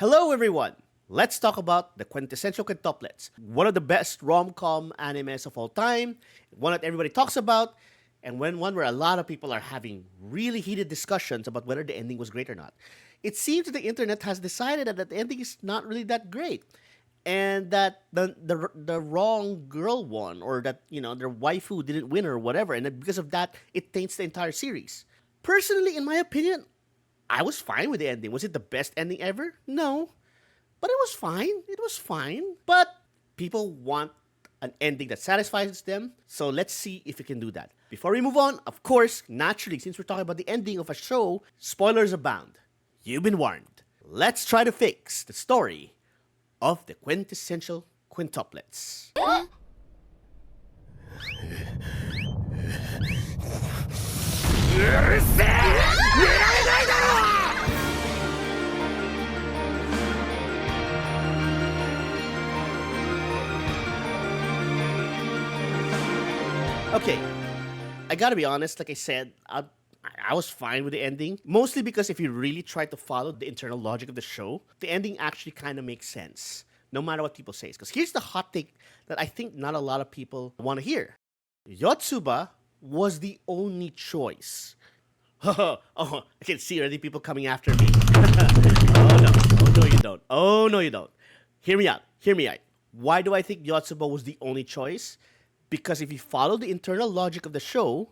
Hello everyone! Let's talk about the Quintessential Quintuplets, one of the best rom-com animes of all time, one that everybody talks about, and one where a lot of people are having really heated discussions about whether the ending was great or not. It seems that the internet has decided that the ending is not really that great, and that the wrong girl won, or that their waifu didn't win or whatever, and that because of that it taints the entire series. Personally, in my opinion, I was fine with the ending. Was it the best ending ever? No. But it was fine. It was fine. But people want an ending that satisfies them. So let's see if we can do that. Before we move on, of course, naturally, since we're talking about the ending of a show, spoilers abound. You've been warned. Let's try to fix the story of the Quintessential Quintuplets. Okay, I gotta be honest, like I said, I was fine with the ending. Mostly because if you really try to follow the internal logic of the show, the ending actually kind of makes sense, no matter what people say. Because here's the hot take that I think not a lot of people want to hear. Yotsuba was the only choice. Oh, I can see already people coming after me. Oh no, oh no you don't. Oh no you don't. Hear me out, hear me out. Why do I think Yotsuba was the only choice? Because if you follow the internal logic of the show,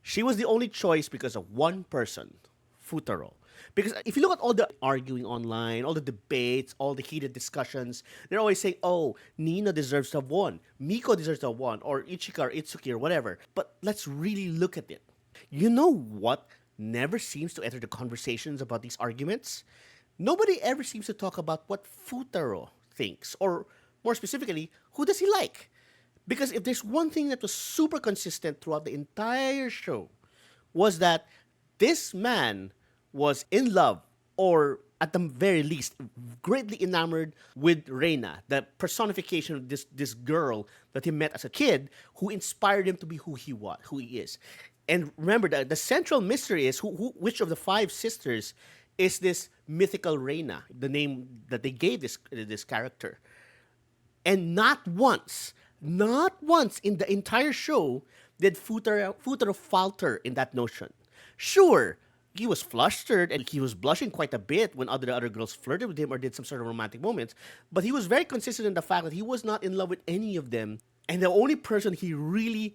she was the only choice because of one person, Futaro. Because if you look at all the arguing online, all the debates, all the heated discussions, they're always saying, oh, Nino deserves to have won, Miku deserves to have won, or Ichika or Itsuki or whatever. But let's really look at it. You know what never seems to enter the conversations about these arguments? Nobody ever seems to talk about what Futaro thinks, or more specifically, who does he like? Because if there's one thing that was super consistent throughout the entire show, was that this man was in love, or at the very least, greatly enamored with Reina, the personification of this girl that he met as a kid, who inspired him to be who he is. And remember, the central mystery is which of the five sisters is this mythical Reina, the name that they gave this character. And not once in the entire show did Futaro falter in that notion. Sure, he was flustered and he was blushing quite a bit when other girls flirted with him or did some sort of romantic moments, but he was very consistent in the fact that he was not in love with any of them, and the only person he really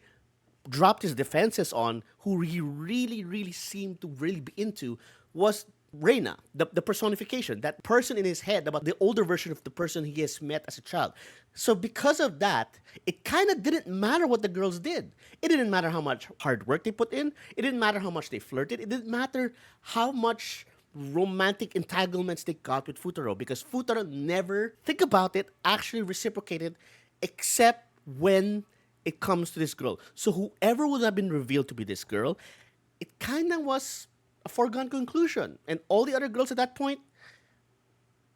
dropped his defenses on, who he really seemed to really be into, was Reina, the personification, that person in his head, about the older version of the person he has met as a child. So because of that, it kind of didn't matter what the girls did. It didn't matter how much hard work they put in. It didn't matter how much they flirted. It didn't matter how much romantic entanglements they got with Futaro, because Futaro never, think about it, actually reciprocated, except when it comes to this girl. So whoever would have been revealed to be this girl, it kind of was a foregone conclusion. And all the other girls at that point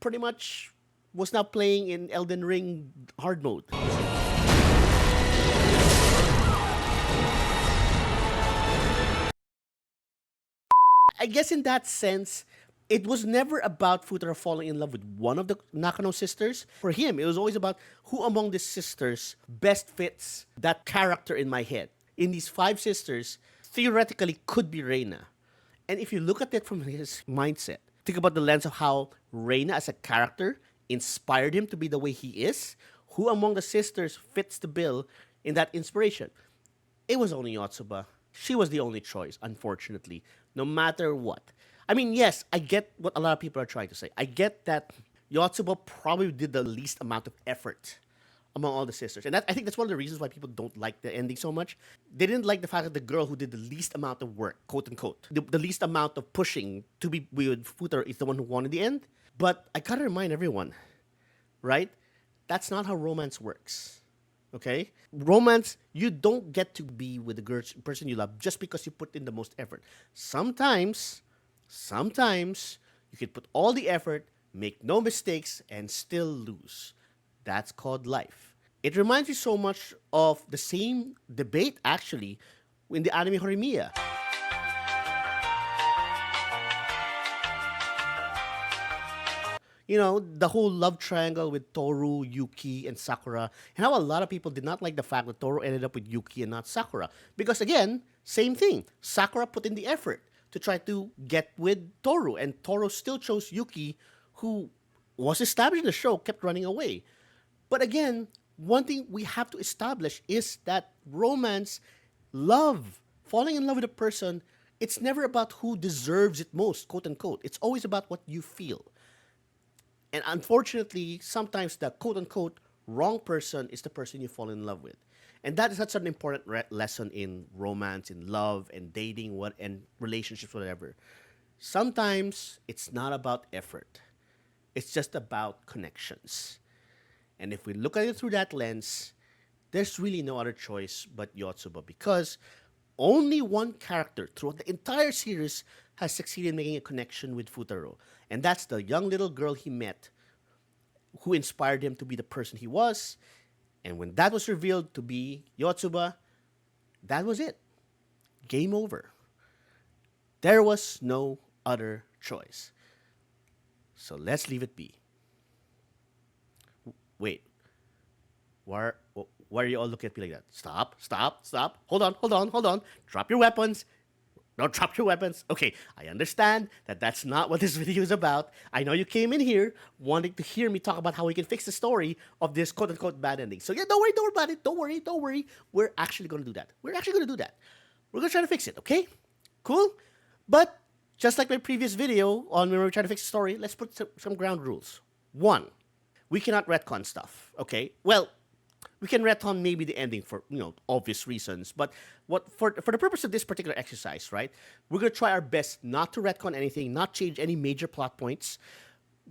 pretty much was now playing in Elden Ring hard mode. I guess in that sense, it was never about Futaro falling in love with one of the Nakano sisters. For him, it was always about who among the sisters best fits that character in my head. In these five sisters, theoretically could be Reina. And if you look at it from his mindset, think about the lens of how Reina as a character inspired him to be the way he is. Who among the sisters fits the bill in that inspiration? It was only Yotsuba. She was the only choice, unfortunately, no matter what. I mean, yes, I get what a lot of people are trying to say. I get that Yotsuba probably did the least amount of effort among all the sisters. And I think that's one of the reasons why people don't like the ending so much. They didn't like the fact that the girl who did the least amount of work, quote unquote, the least amount of pushing to be with Futaro is the one who won in the end. But I gotta remind everyone, right? That's not how romance works. Okay? Romance, you don't get to be with the person you love just because you put in the most effort. Sometimes you can put all the effort, make no mistakes, and still lose. That's called life. It reminds me so much of the same debate, actually, in the anime Horimiya. The whole love triangle with Toru, Yuki, and Sakura, and how a lot of people did not like the fact that Toru ended up with Yuki and not Sakura. Because again, same thing. Sakura put in the effort to try to get with Toru, and Toru still chose Yuki, who was established in the show, kept running away. But again, one thing we have to establish is that romance, love, falling in love with a person, it's never about who deserves it most, quote unquote. It's always about what you feel. And unfortunately, sometimes the quote unquote wrong person is the person you fall in love with. And that is such an important lesson in romance, in love, and dating, and relationships, whatever. Sometimes it's not about effort, it's just about connections. And if we look at it through that lens, there's really no other choice but Yotsuba, because only one character throughout the entire series has succeeded in making a connection with Futaro. And that's the young little girl he met who inspired him to be the person he was. And when that was revealed to be Yotsuba, that was it. Game over. There was no other choice. So let's leave it be. Wait, why are you all looking at me like that? Stop, stop, stop. Hold on, hold on, hold on. Drop your weapons. Don't drop your weapons. Okay, I understand that that's not what this video is about. I know you came in here wanting to hear me talk about how we can fix the story of this quote-unquote bad ending. So yeah, don't worry about it. Don't worry, don't worry. We're actually going to do that. We're actually going to do that. We're going to try to fix it, okay? Cool? But just like my previous video on when we were trying to fix the story, let's put some ground rules. One, we cannot retcon stuff, okay? Well, we can retcon maybe the ending for obvious reasons, but what for the purpose of this particular exercise, right? We're gonna try our best not to retcon anything, not change any major plot points.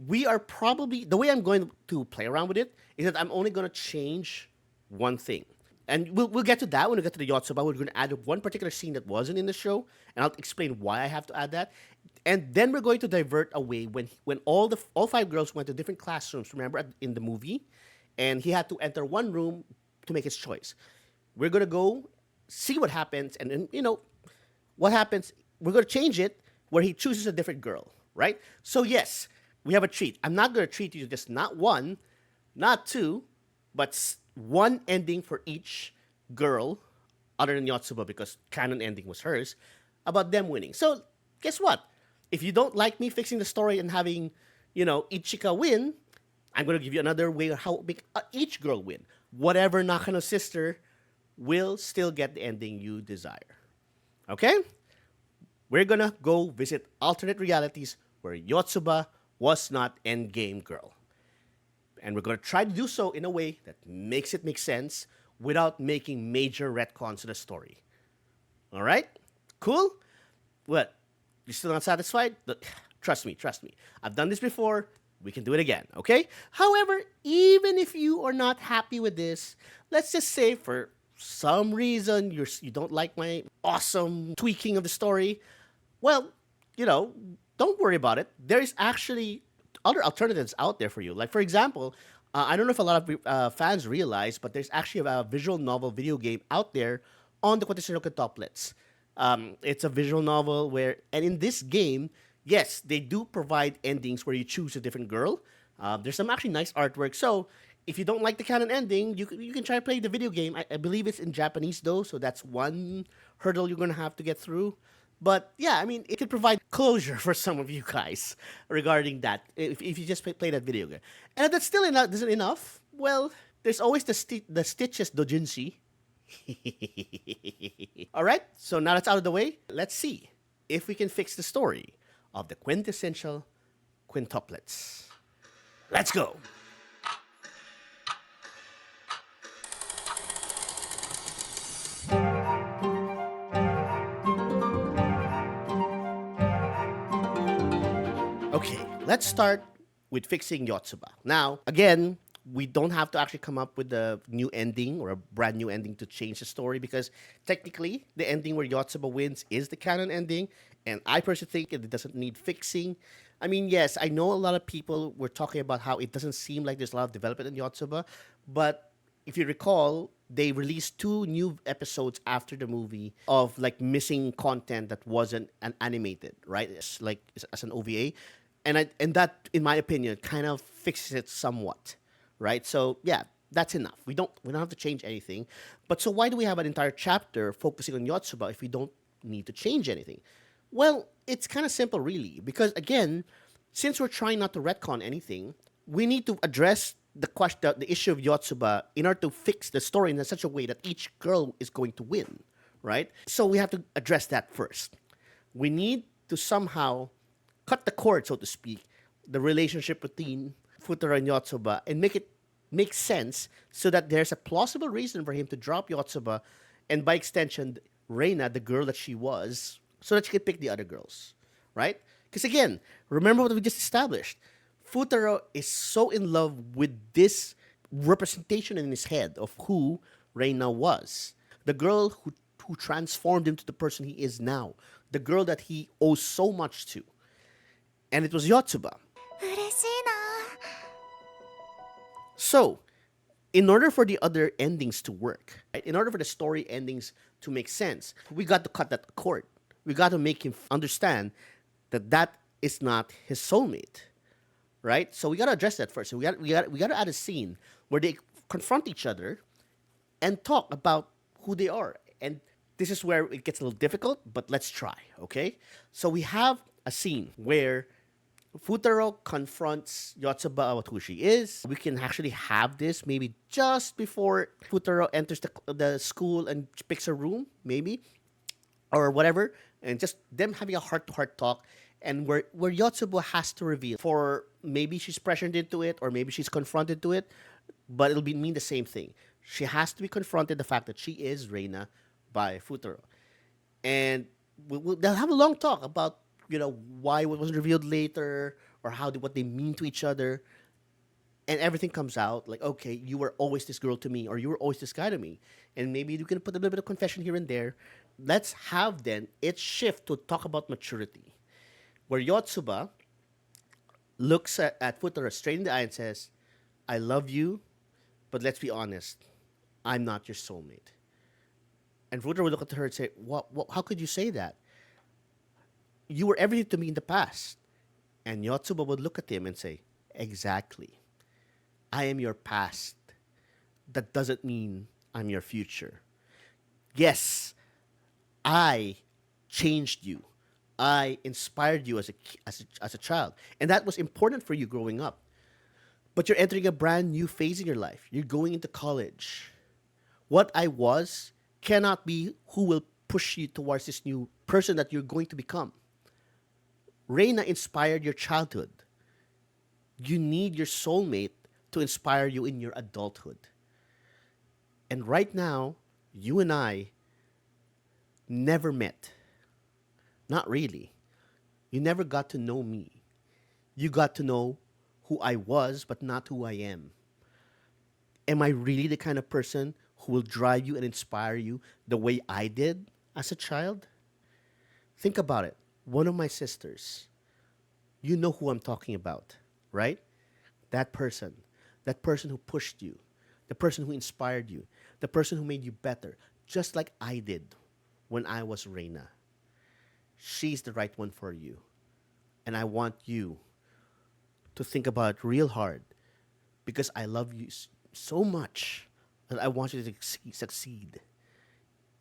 We are probably the way I'm going to play around with it is that I'm only gonna change one thing. And we'll get to that when we get to the Yotsuba. We're going to add one particular scene that wasn't in the show, and I'll explain why I have to add that. And then we're going to divert away when all five girls went to different classrooms. Remember in the movie, and he had to enter one room to make his choice. We're gonna go see what happens, and then what happens. We're gonna change it where he chooses a different girl, right? So yes, we have a treat. I'm not gonna treat you to just not one, not two, but one ending for each girl, other than Yotsuba because canon ending was hers, about them winning. So guess what? If you don't like me fixing the story and having, Ichika win, I'm gonna give you another way of how make each girl win. Whatever Nakano's sister will still get the ending you desire. Okay? We're gonna go visit alternate realities where Yotsuba was not endgame girl. And we're going to try to do so in a way that makes it make sense without making major retcons to the story. All right? Cool? What? You still not satisfied? Look, trust me. I've done this before. We can do it again, okay? However, even if you are not happy with this, let's just say for some reason you don't like my awesome tweaking of the story, well, don't worry about it. There is actually other alternatives out there for you. Like, for example, I don't know if a lot of fans realize, but there's actually a visual novel video game out there on the Quintessential Quintuplets. It's a visual novel and in this game, yes, they do provide endings where you choose a different girl. There's some actually nice artwork. So if you don't like the canon ending, you can try to play the video game. I believe it's in Japanese though, so that's one hurdle you're gonna have to get through. But yeah, I mean, it could provide closure for some of you guys regarding that if you just play that video game. And if that's still isn't enough, well, there's always the Stitches Dojinshi. All right, so now that's out of the way, let's see if we can fix the story of the Quintessential Quintuplets. Let's go. Okay, let's start with fixing Yotsuba. Now, again, we don't have to actually come up with a new ending or a brand new ending to change the story because technically the ending where Yotsuba wins is the canon ending, and I personally think it doesn't need fixing. I mean, yes, I know a lot of people were talking about how it doesn't seem like there's a lot of development in Yotsuba, but if you recall, they released 2 new episodes after the movie of like missing content that wasn't animated, right? It's like as an OVA. And that, in my opinion, kind of fixes it somewhat, right? So yeah, that's enough. We don't have to change anything. But so why do we have an entire chapter focusing on Yotsuba if we don't need to change anything? Well, it's kind of simple, really, because again, since we're trying not to retcon anything, we need to address the question, the issue of Yotsuba, in order to fix the story in such a way that each girl is going to win, right? So we have to address that first. We need to somehow cut the cord, so to speak, the relationship between Futaro and Yotsuba, and make it make sense so that there's a plausible reason for him to drop Yotsuba, and by extension, Reina, the girl that she was, so that she could pick the other girls, right? Because again, remember what we just established. Futaro is so in love with this representation in his head of who Reina was. The girl who transformed him to the person he is now. The girl that he owes so much to. And it was Yotsuba. 嬉しいな。 So, in order for the other endings to work, right, in order for the story endings to make sense, we got to cut that cord. We got to make him understand that that is not his soulmate, right? So we got to address that first. So we got to add a scene where they confront each other and talk about who they are. And this is where it gets a little difficult, but let's try, okay? So we have a scene where Futaro confronts Yotsuba about who she is. We can actually have this maybe just before Futaro enters the school and picks a room, maybe, or whatever, and just them having a heart-to-heart talk, and where Yotsuba has to reveal, for maybe she's pressured into it, or maybe she's confronted to it, but it'll mean the same thing. She has to be confronted the fact that she is Reina by Futaro, and they'll have a long talk about why it wasn't revealed later, or what they mean to each other, and everything comes out like, okay, you were always this girl to me, or you were always this guy to me, and maybe you can put a little bit of confession here and there. Let's have then it shift to talk about maturity, where Yotsuba looks at Futaro straight in the eye and says, I love you, but let's be honest, I'm not your soulmate. And Futaro would look at her and say, what, how could you say that? You were everything to me in the past. And Yotsuba would look at him and say, exactly. I am your past. That doesn't mean I'm your future. Yes, I changed you. I inspired you as a child. And that was important for you growing up. But you're entering a brand new phase in your life. You're going into college. What I was cannot be who will push you towards this new person that you're going to become. Reina inspired your childhood. You need your soulmate to inspire you in your adulthood. And right now, you and I never met. Not really. You never got to know me. You got to know who I was, but not who I am. Am I really the kind of person who will drive you and inspire you the way I did as a child? Think about it. One of my sisters, you know who I'm talking about, right? That person who pushed you, the person who inspired you, the person who made you better, just like I did when I was Reina. She's the right one for you. And I want you to think about it real hard, because I love you so much that I want you to succeed.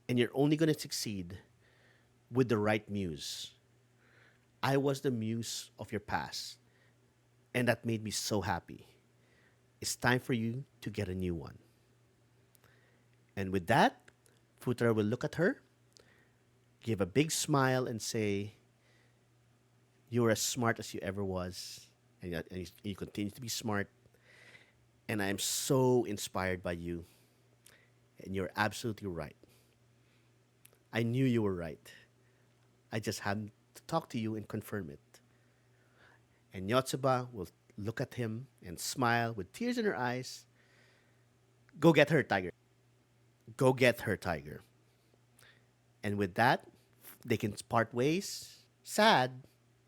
And you're only going to succeed with the right muse. I was the muse of your past, and that made me so happy. It's time for you to get a new one. And with that, Futaro will look at her, give a big smile, and say, you were as smart as you ever was, and you continue to be smart, and I am so inspired by you, and you're absolutely right. I knew you were right. I just had to talk to you and confirm it. And Yotsuba will look at him and smile with tears in her eyes. Go get her, tiger. Go get her, tiger. And with that, they can part ways, sad,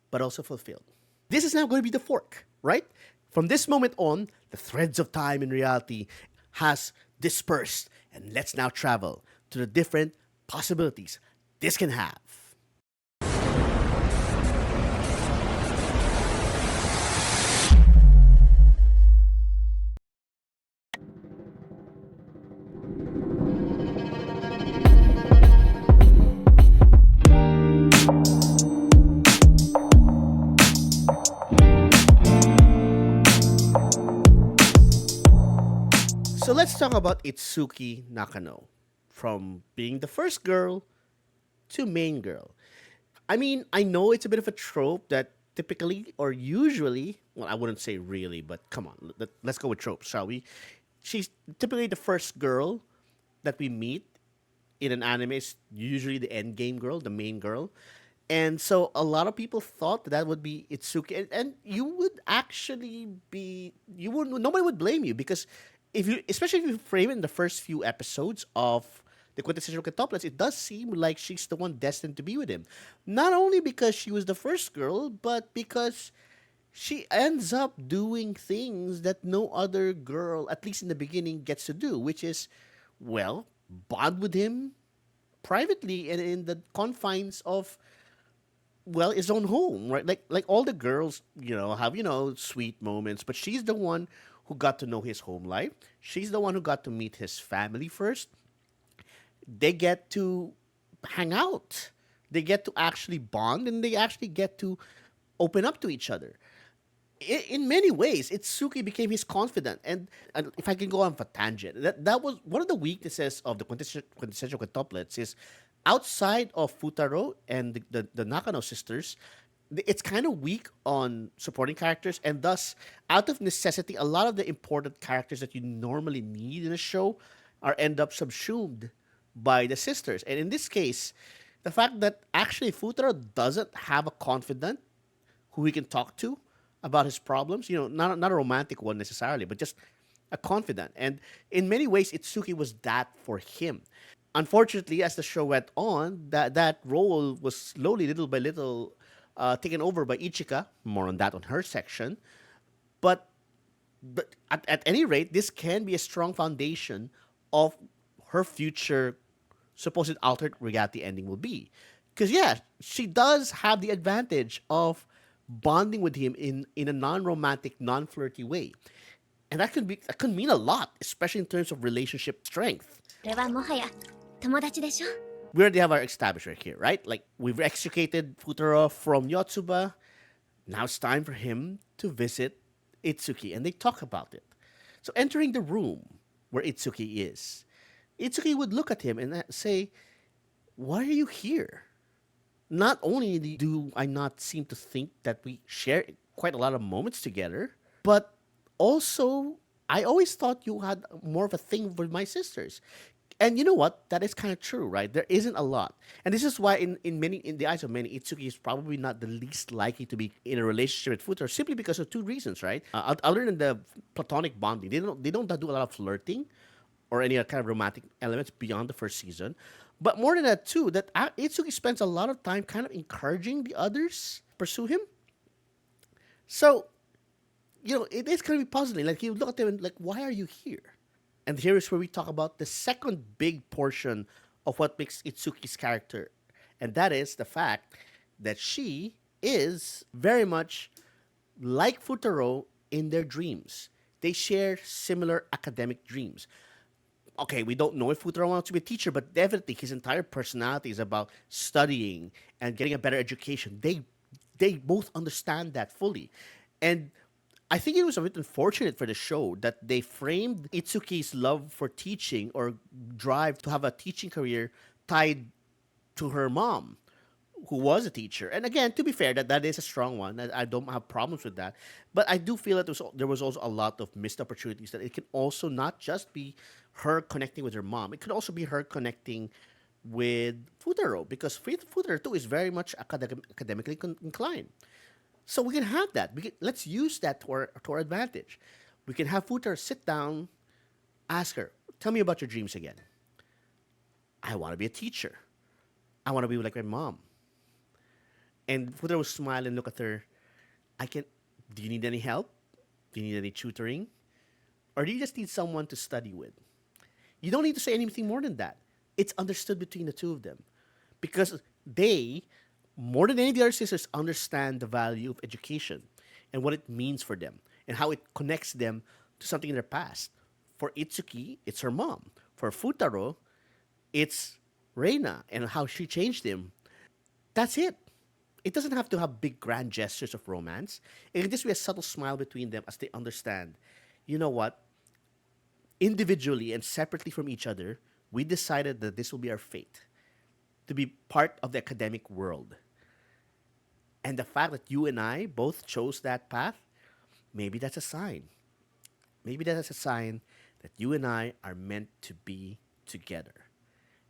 but also fulfilled. This is now going to be the fork, right? From this moment on, the threads of time in reality has dispersed, and let's now travel to the different possibilities this can have. let's talk about Itsuki Nakano. From being the first girl to main girl. I mean, I know it's a bit of a trope that typically or usually, well, I wouldn't say really, but come on, let's go with tropes, shall we? She's typically the first girl that we meet in an anime is usually the end game girl, the main girl. And so a lot of people thought that would be Itsuki, and you would actually be you would nobody would blame you because if you especially if you frame it in the first few episodes of the Quintessential Quintuplets, it does seem like she's the one destined to be with him. Not only because she was the first girl, but because she ends up doing things that no other girl, at least in the beginning, gets to do, which is, well, bond with him privately and in the confines of his own home, right? Like all the girls, have sweet moments, but she's the one who got to know his home life. She's the one who got to meet his family first. They get to hang out. They get to actually bond, and they actually get to open up to each other. In many ways, Itsuki became his confidant. And if I can go on for tangent, that was one of the weaknesses of the quintessential quintuplets is outside of Futaro and the Nakano sisters, it's kind of weak on supporting characters, and thus, out of necessity, a lot of the important characters that you normally need in a show are end up subsumed by the sisters. And in this case, the fact that actually Futaro doesn't have a confidant who he can talk to about his problems. Not a romantic one necessarily, but just a confidant. And in many ways, Itsuki was that for him. Unfortunately, as the show went on, that role was slowly, little by little, taken over by Ichika. More on that on her section. But at any rate, this can be a strong foundation of her future supposed alternate reality ending will be. Because yeah, she does have the advantage of bonding with him in a non-romantic, non-flirty way. And that could mean a lot, especially in terms of relationship strength. これはもはや友達でしょ We already have our establisher here, right? Like we've extricated Futaro from Yotsuba. Now it's time for him to visit Itsuki, and they talk about it. So entering the room where Itsuki is, Itsuki would look at him and say, "Why are you here?" Not only do I not seem to think that we share quite a lot of moments together, but also I always thought you had more of a thing with my sisters. And you know what? That is kind of true, right? There isn't a lot. And this is why in the eyes of many, Itsuki is probably not the least likely to be in a relationship with Futaro simply because of two reasons, right? Other than the platonic bonding, they don't do a lot of flirting or any other kind of romantic elements beyond the first season. But more than that, too, that Itsuki spends a lot of time kind of encouraging the others pursue him. So, it is going to be puzzling. Like, you look at them and, like, why are you here? And here is where we talk about the second big portion of what makes Itsuki's character. And that is the fact that she is very much like Futaro in their dreams. They share similar academic dreams. Okay, we don't know if Futaro wants to be a teacher, but definitely his entire personality is about studying and getting a better education. They both understand that fully. And I think it was a bit unfortunate for the show that they framed Itsuki's love for teaching or drive to have a teaching career tied to her mom, who was a teacher. And again, to be fair, that is a strong one. I don't have problems with that. But I do feel that there was also a lot of missed opportunities that it can also not just be her connecting with her mom. It could also be her connecting with Futaro because Futaro too is very much academically inclined. So we can have that. Let's use that to our advantage. We can have Futaro sit down, ask her, "Tell me about your dreams again." "I want to be a teacher. I want to be like my mom." And Futaro will smile and look at her. "I can. Do you need any help? Do you need any tutoring? Or do you just need someone to study with?" You don't need to say anything more than that. It's understood between the two of them. Because they, more than any of the other sisters, understand the value of education and what it means for them and how it connects them to something in their past. For Itsuki, it's her mom. For Futaro, it's Reina and how she changed him. That's it. It doesn't have to have big grand gestures of romance. It can just be a subtle smile between them as they understand. You know what? individually and separately from each other, we decided that this will be our fate, to be part of the academic world. And the fact that you and I both chose that path, maybe that's a sign. Maybe that's a sign that you and I are meant to be together.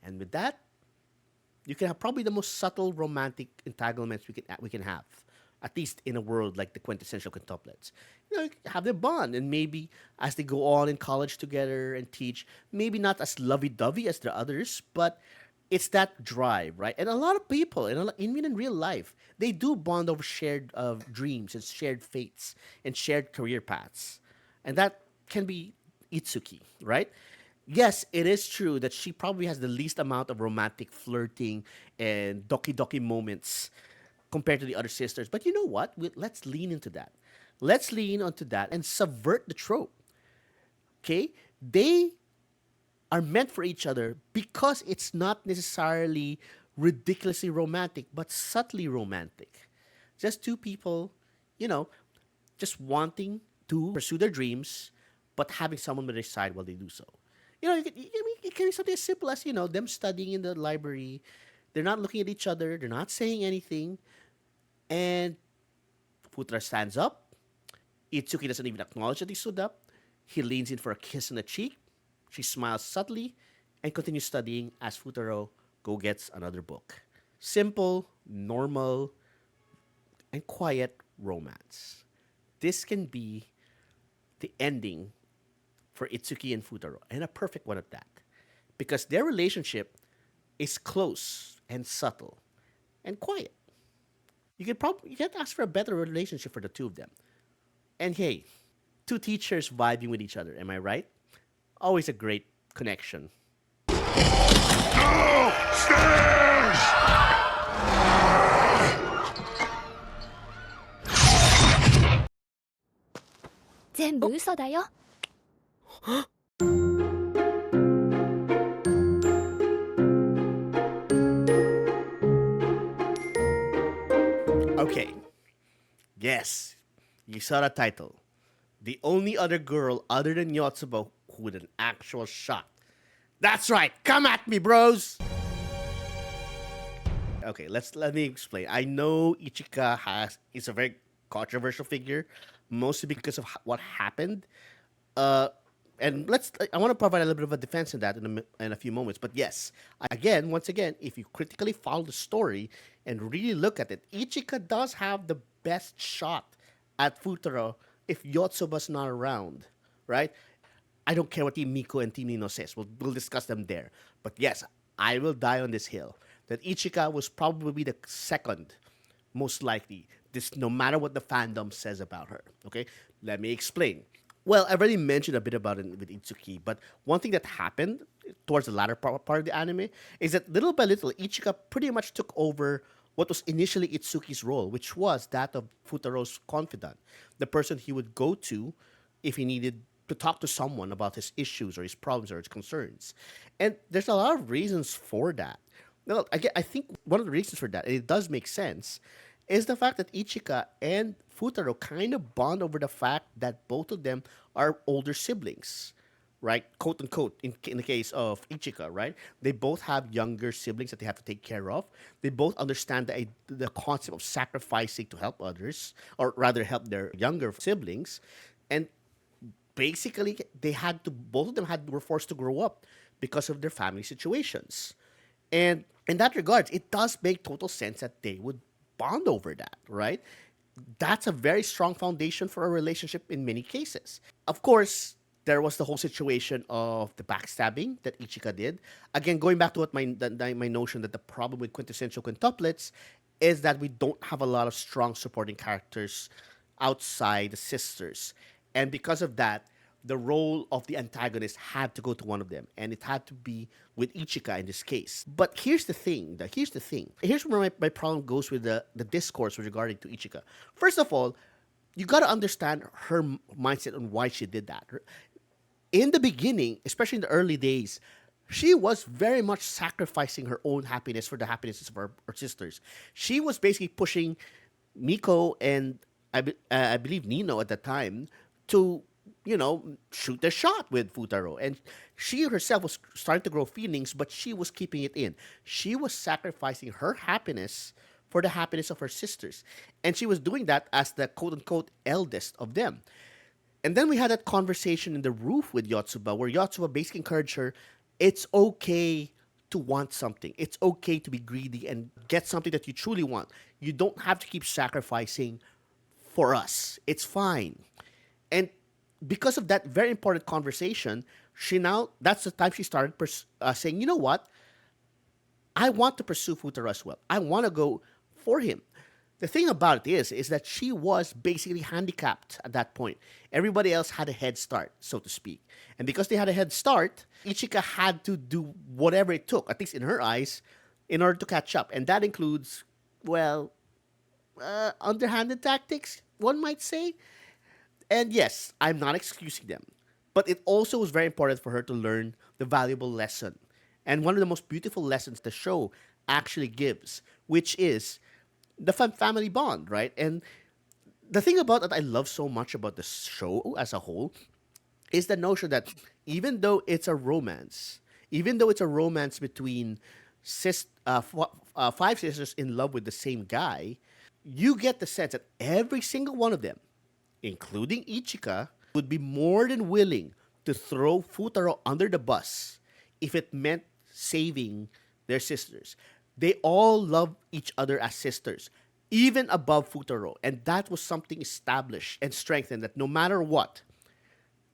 And with that, you can have probably the most subtle romantic entanglements we can have, at least in a world like the quintessential quintuplets. Have them bond, and maybe as they go on in college together and teach, maybe not as lovey-dovey as the others, but it's that drive, right? And a lot of people, even in real life, they do bond over shared dreams and shared fates and shared career paths, and that can be Itsuki, right? Yes, it is true that she probably has the least amount of romantic flirting and doki doki moments compared to the other sisters. But you know what? Let's lean into that. Let's lean onto that and subvert the trope. Okay? They are meant for each other because it's not necessarily ridiculously romantic, but subtly romantic. Just two people, you know, just wanting to pursue their dreams, but having someone by their side while they do so. It can be something as simple as, them studying in the library. They're not looking at each other. They're not saying anything. And Putra stands up. Itsuki doesn't even acknowledge that he stood up. He leans in for a kiss on the cheek. She smiles subtly and continues studying as Futaro go gets another book. Simple, normal, and quiet romance. This can be the ending for Itsuki and Futaro, and a perfect one at that. Because their relationship is close and subtle and quiet. You can't ask for a better relationship for the two of them. And hey, two teachers vibing with each other, am I right? Always a great connection. Okay. Yes, you saw the title. The only other girl other than Yotsuba with an actual shot. That's right. Come at me, bros. Okay, let me explain. I know Ichika is a very controversial figure, mostly because of what happened. Uh, and I want to provide a little bit of a defense in that in a few moments. But yes, once again, if you critically follow the story and really look at it, Ichika does have the best shot at Futaro if Yotsuba's not around, right? I don't care what Team Miku and Team Nino says. We'll discuss them there. But yes, I will die on this hill that Ichika was probably the second most likely. This, no matter what the fandom says about her. Okay, let me explain. Well, I've already mentioned a bit about it with Itsuki, but one thing that happened towards the latter part of the anime is that little by little, Ichika pretty much took over what was initially Itsuki's role, which was that of Futaro's confidant, the person he would go to if he needed to talk to someone about his issues or his problems or his concerns. And there's a lot of reasons for that. Now, I think one of the reasons for that, and it does make sense, is the fact that Ichika and Futaro kind of bond over the fact that both of them are older siblings, right? Quote unquote, in the case of Ichika, right? They both have younger siblings that they have to take care of. They both understand the concept of sacrificing to help others, or rather help their younger siblings. And basically, both of them were forced to grow up because of their family situations. And in that regards, it does make total sense that they would bond over that, right? That's a very strong foundation for a relationship in many cases. Of course, there was the whole situation of the backstabbing that Ichika did. Again, going back to what my notion that the problem with quintessential quintuplets is that we don't have a lot of strong supporting characters outside the sisters. And because of that, the role of the antagonist had to go to one of them, and it had to be with Ichika in this case. But here's the thing. Here's where my problem goes with the discourse with regarding to Ichika. First of all, you got to understand her mindset on why she did that. In the beginning, especially in the early days, she was very much sacrificing her own happiness for the happiness of her sisters. She was basically pushing Miko and I believe Nino at the time to shoot their shot with Futaro. And she herself was starting to grow feelings, but she was keeping it in. She was sacrificing her happiness for the happiness of her sisters. And she was doing that as the quote unquote eldest of them. And then we had that conversation in the roof with Yotsuba, where Yotsuba basically encouraged her, it's okay to want something. It's okay to be greedy and get something that you truly want. You don't have to keep sacrificing for us. It's fine. And because of that very important conversation, that's the time she started saying, you know what? I want to pursue Futaro as well. I want to go for him. The thing about it is that she was basically handicapped at that point. Everybody else had a head start, so to speak. And because they had a head start, Ichika had to do whatever it took, at least in her eyes, in order to catch up. And that includes, well, underhanded tactics, one might say. And yes, I'm not excusing them. But it also was very important for her to learn the valuable lesson. And one of the most beautiful lessons the show actually gives, which is the family bond, right? And the thing about that I love so much about the show as a whole is the notion that even though it's a romance between five sisters in love with the same guy, you get the sense that every single one of them, including Ichika, would be more than willing to throw Futaro under the bus if it meant saving their sisters. They all love each other as sisters, even above Futaro. And that was something established and strengthened that no matter what,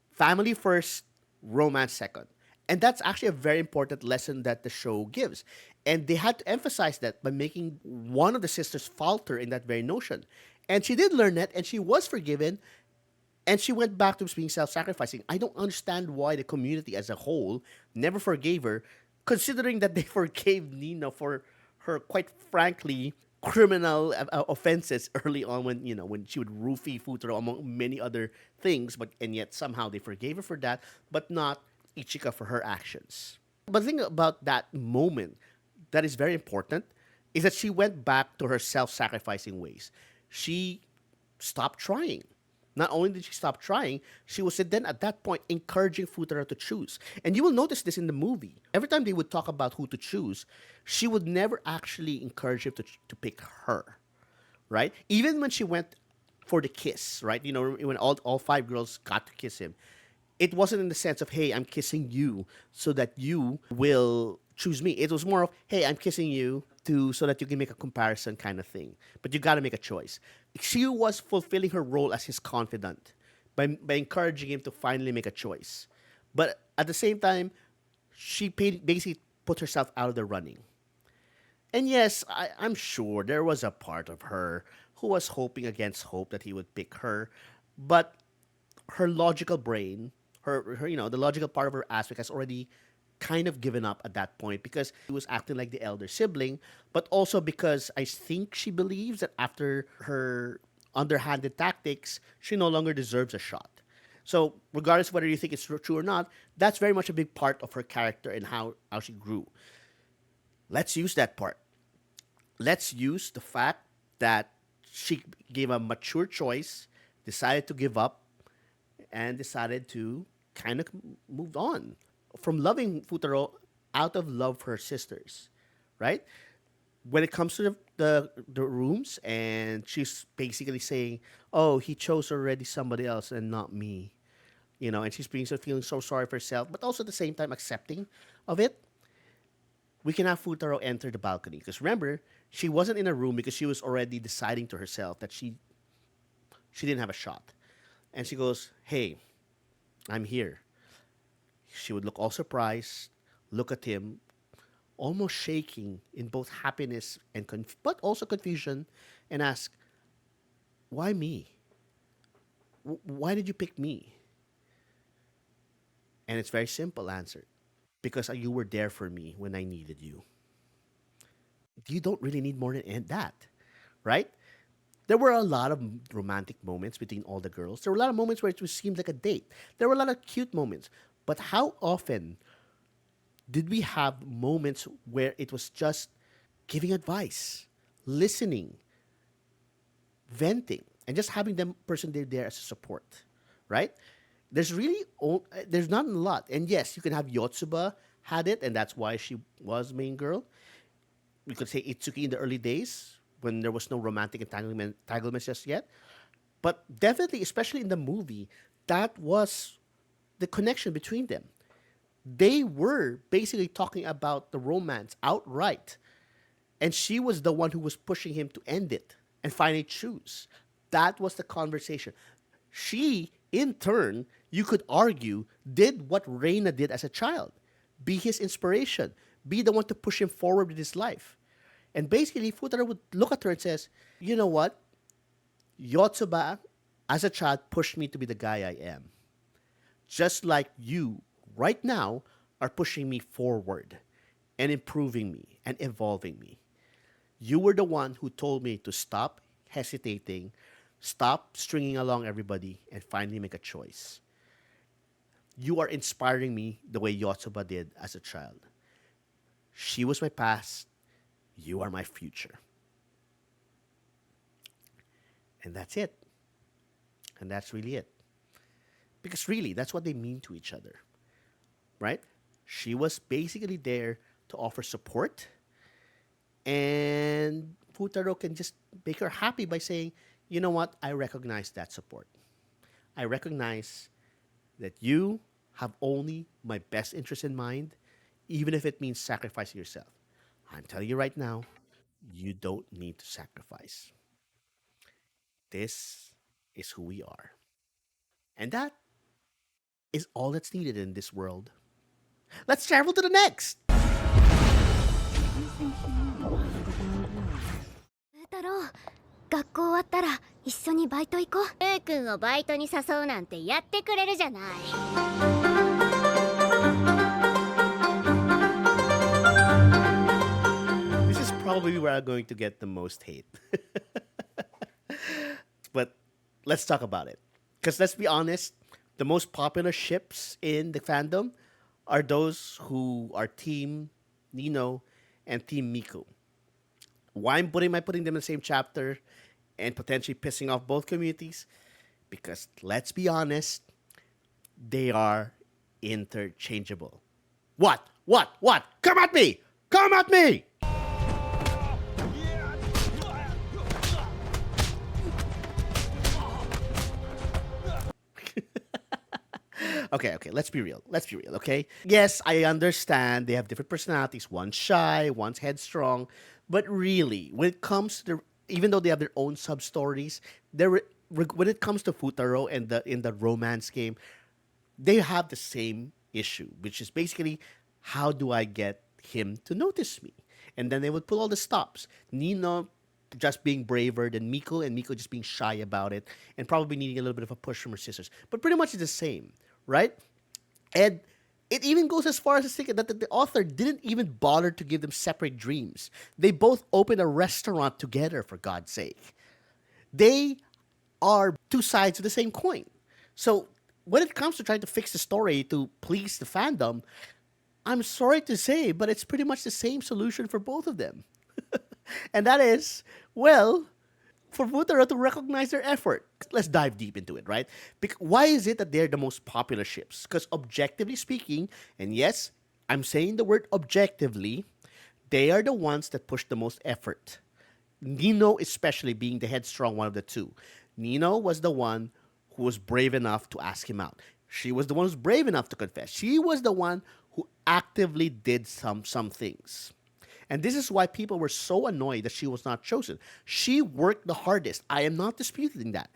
family first, romance second. And that's actually a very important lesson that the show gives. And they had to emphasize that by making one of the sisters falter in that very notion. And she did learn that, and she was forgiven, and she went back to being self sacrificing. I don't understand why the community as a whole never forgave her, considering that they forgave Nino for her, quite frankly, criminal offenses early on when she would roofie Futaro among many other things, but and yet somehow they forgave her for that, but not Ichika for her actions. But the thing about that moment that is very important is that she went back to her self-sacrificing ways. She stopped trying. Not only did she stop trying, she was then at that point encouraging Futaro to choose. And you will notice this in the movie. Every time they would talk about who to choose, she would never actually encourage him to pick her, right? Even when she went for the kiss, right? When all five girls got to kiss him, it wasn't in the sense of, hey, I'm kissing you so that you will choose me. It was more of, hey, I'm kissing you so that you can make a comparison kind of thing. But you got to make a choice. She was fulfilling her role as his confidant by encouraging him to finally make a choice. But at the same time, basically put herself out of the running. And yes, I'm sure there was a part of her who was hoping against hope that he would pick her. But her logical brain, the logical part of her aspect has already kind of given up at that point because he was acting like the elder sibling, but also because I think she believes that after her underhanded tactics, she no longer deserves a shot. So, regardless of whether you think it's true or not, that's very much a big part of her character and how she grew. Let's use that part. Let's use the fact that she gave a mature choice, decided to give up, and decided to kind of move on from loving Futaro out of love for her sisters, right? When it comes to the rooms, and she's basically saying, "Oh, he chose already somebody else and not me," and she's feeling so sorry for herself, but also at the same time accepting of it. We can have Futaro enter the balcony because remember, she wasn't in a room because she was already deciding to herself that she didn't have a shot, and she goes, "Hey, I'm here." She would look all surprised, look at him, almost shaking in both happiness and but also confusion, and ask, "Why me? Why did you pick me?" And it's very simple answer. Because you were there for me when I needed you. You don't really need more than that, right? There were a lot of romantic moments between all the girls. There were a lot of moments where it seemed like a date. There were a lot of cute moments. But how often did we have moments where it was just giving advice, listening, venting, and just having them person there as a support, right? there's not a lot. And yes, you can have Yotsuba had it, and that's why she was main girl. We could say Itsuki in the early days when there was no romantic entanglements just yet. But definitely, especially in the movie, that was the connection between them. They were basically talking about the romance outright. And she was the one who was pushing him to end it and finally choose. That was the conversation. She, in turn, you could argue, did what Reina did as a child, be his inspiration, be the one to push him forward with his life. And basically, Futaro would look at her and says, you know what? Yotsuba, as a child, pushed me to be the guy I am. Just like you, right now, are pushing me forward and improving me and evolving me. You were the one who told me to stop hesitating, stop stringing along everybody, and finally make a choice. You are inspiring me the way Yotsuba did as a child. She was my past, you are my future. And that's it. And that's really it. Because really, that's what they mean to each other, right? She was basically there to offer support, and Futaro can just make her happy by saying, you know what, I recognize that support. I recognize that you have only my best interest in mind, even if it means sacrificing yourself. I'm telling you right now, you don't need to sacrifice. This is who we are. And that is all that's needed in this world. Let's travel to the next. 太郎、学校終わったら一緒にバイト行こう。ルー君をバイトに誘うなんてやってくれるじゃない。This is probably where I'm going to get the most hate. But let's talk about it. Because let's be honest, the most popular ships in the fandom are those who are Team Nino and Team Miku. Why am I putting them in the same chapter and potentially pissing off both communities? Because let's be honest, they are interchangeable. What? What? What? Come at me! Come at me! Okay, okay, let's be real. Let's be real, okay? Yes, I understand they have different personalities. One's shy, one's headstrong. But really, when it comes to even though they have their own sub stories, when it comes to Futaro and the romance game, they have the same issue, which is basically how do I get him to notice me? And then they would pull all the stops. Nino just being braver than Miko, and Miko just being shy about it, and probably needing a little bit of a push from her sisters. But pretty much it's the same, right? And it even goes as far as to say that the author didn't even bother to give them separate dreams. They both opened a restaurant together, for God's sake. They are two sides of the same coin. So when it comes to trying to fix the story to please the fandom, I'm sorry to say, but it's pretty much the same solution for both of them. And that is, well, for Futaro to recognize their effort. Let's dive deep into it, right? Why is it that they're the most popular ships? Because objectively speaking, and yes, I'm saying the word objectively, they are the ones that push the most effort. Nino, especially being the headstrong one of the two. Nino was the one who was brave enough to ask him out. She was the one who's brave enough to confess. She was the one who actively did some things. And this is why people were so annoyed that she was not chosen. She worked the hardest. I am not disputing that.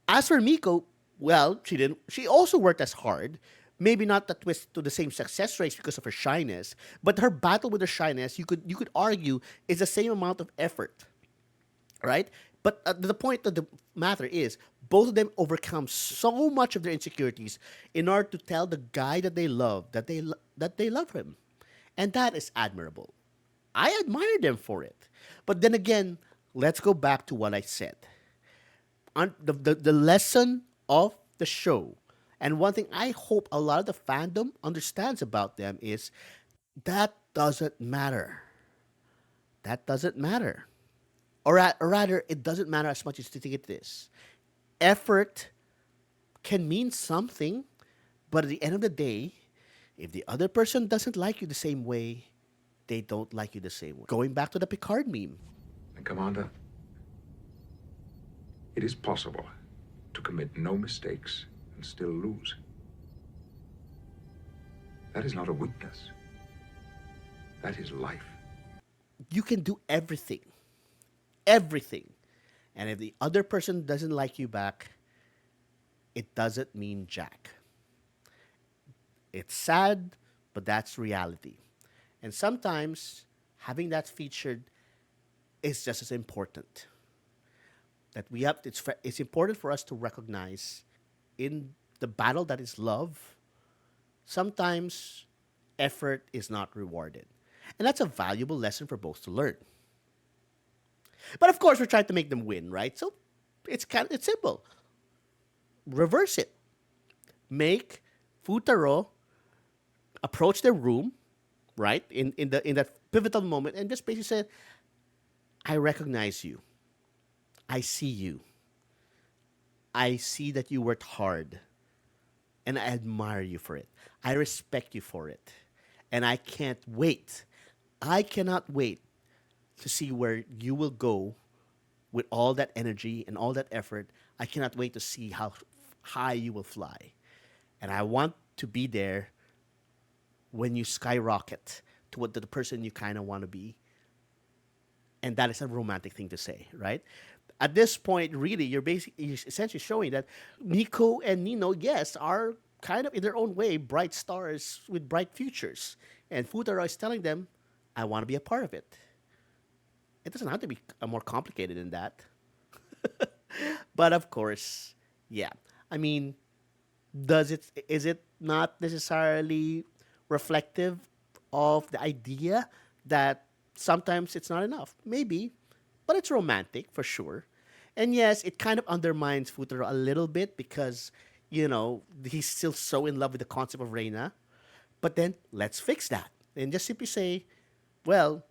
As for Miko, well, she didn't. She also worked as hard. Maybe not that to the same success rates because of her shyness, but her battle with her shyness, you could argue, is the same amount of effort, right? But the point of the matter is, both of them overcome so much of their insecurities in order to tell the guy that they love that they love him, and that is admirable. I admire them for it. But then again, let's go back to what I said. The lesson of the show, and one thing I hope a lot of the fandom understands about them is that doesn't matter. That doesn't matter. Or rather, it doesn't matter as much as you think it is. Effort can mean something, but at the end of the day, if the other person doesn't like you the same way, they don't like you the same way. Going back to the Picard meme. And Commander, it is possible to commit no mistakes and still lose. That is not a weakness. That is life. You can do everything. Everything. And if the other person doesn't like you back, it doesn't mean jack. It's sad, but that's reality. And sometimes having that featured is just as important. That we have, it's important for us to recognize in the battle that is love, sometimes effort is not rewarded. And that's a valuable lesson for both to learn. But of course, we're trying to make them win, right? So it's simple. Reverse it. Make Futaro approach their room, right? In that pivotal moment, and just basically say, I recognize you. I see you. I see that you worked hard. And I admire you for it. I respect you for it. And I can't wait. I cannot wait to see where you will go with all that energy and all that effort. I cannot wait to see how high you will fly. And I want to be there when you skyrocket to what the person you kind of want to be. And that is a romantic thing to say, right? At this point, really, you're essentially showing that Miku and Nino, yes, are kind of in their own way bright stars with bright futures. And Futaro is telling them, I want to be a part of it. It doesn't have to be more complicated than that. But of course, yeah. I mean, is it not necessarily reflective of the idea that sometimes it's not enough? Maybe, but it's romantic for sure. And yes, it kind of undermines Futaro a little bit because, he's still so in love with the concept of Reina. But then let's fix that. And just simply say, well,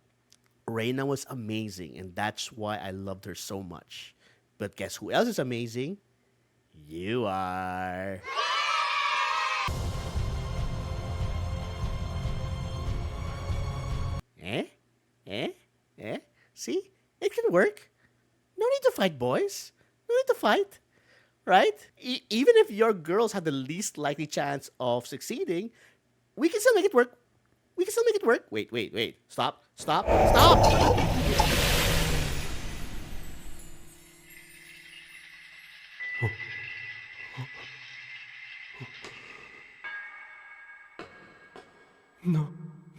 Reina was amazing, and that's why I loved her so much. But guess who else is amazing? You are. Eh? Eh? Eh? See? It can work. No need to fight, boys. No need to fight. Right? Even if your girls have the least likely chance of succeeding, we can still make it work. We can still make it work. Wait. Stop.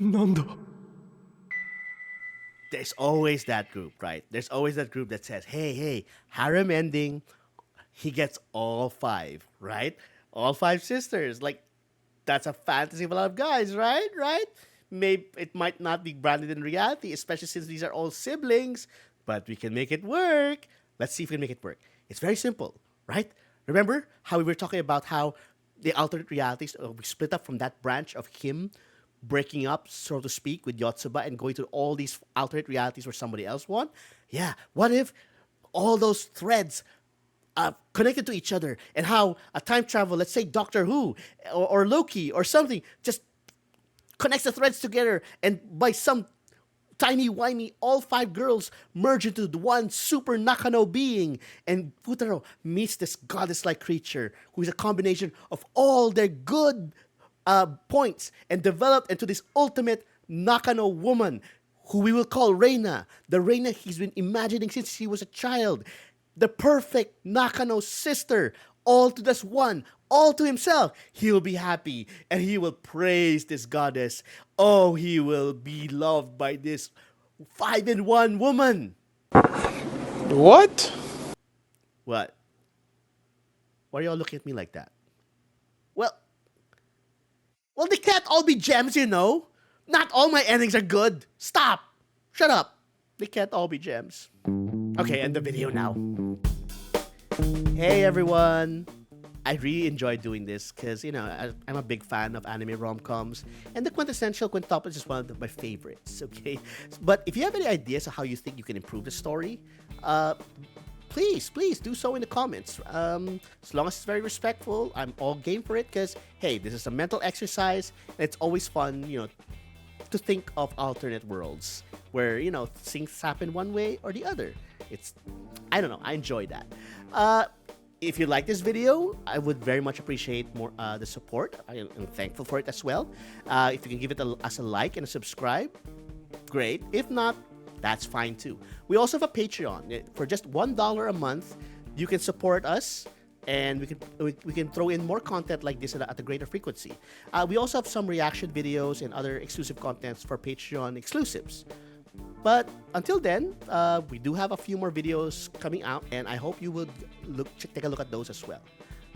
Nanda. There's always that group, right? There's always that group that says, hey, Harem Ending, he gets all five, right? All five sisters. Like, that's a fantasy of a lot of guys, right? Maybe it might not be branded in reality, especially since these are all siblings, but we can make it work. Let's see if we can make it work. It's very simple, right? Remember how we were talking about how the alternate realities, we split up from that branch of him breaking up, so to speak, with Yotsuba and going to all these alternate realities where somebody else won? Yeah, what if all those threads connected to each other, and how a time travel, let's say Doctor Who or Loki or something, just connects the threads together, and by some tiny-wimey, all five girls merge into the one super Nakano being, and Futaro meets this goddess-like creature who is a combination of all their good points and developed into this ultimate Nakano woman who we will call Reina. The Reina he's been imagining since he was a child. The perfect Nakano sister, all to just one, all to himself. He will be happy and he will praise this goddess. Oh, he will be loved by this 5-in-1 woman. What? What? Why are y'all looking at me like that? Well, they can't all be gems, Not all my endings are good. Stop. Shut up. They can't all be gems. Okay, end the video now. Hey, everyone. I really enjoy doing this because, I'm a big fan of anime rom-coms, and the Quintessential Quintuplets is one of my favorites, okay? But if you have any ideas of how you think you can improve the story, please do so in the comments. As long as it's very respectful, I'm all game for it because, hey, this is a mental exercise. And it's always fun, to think of alternate worlds where, things happen one way or the other. I don't know, I enjoy that. If you like this video, I would very much appreciate more the support. I am thankful for it as well. If you can give it us a like and a subscribe, great. If not, that's fine too. We also have a Patreon. For just $1 a month, you can support us, and we can throw in more content like this at a greater frequency. We also have some reaction videos and other exclusive contents for Patreon exclusives. But until then, we do have a few more videos coming out, and I hope you would take a look at those as well.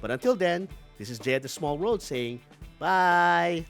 But until then, this is Jay at the Small World saying bye.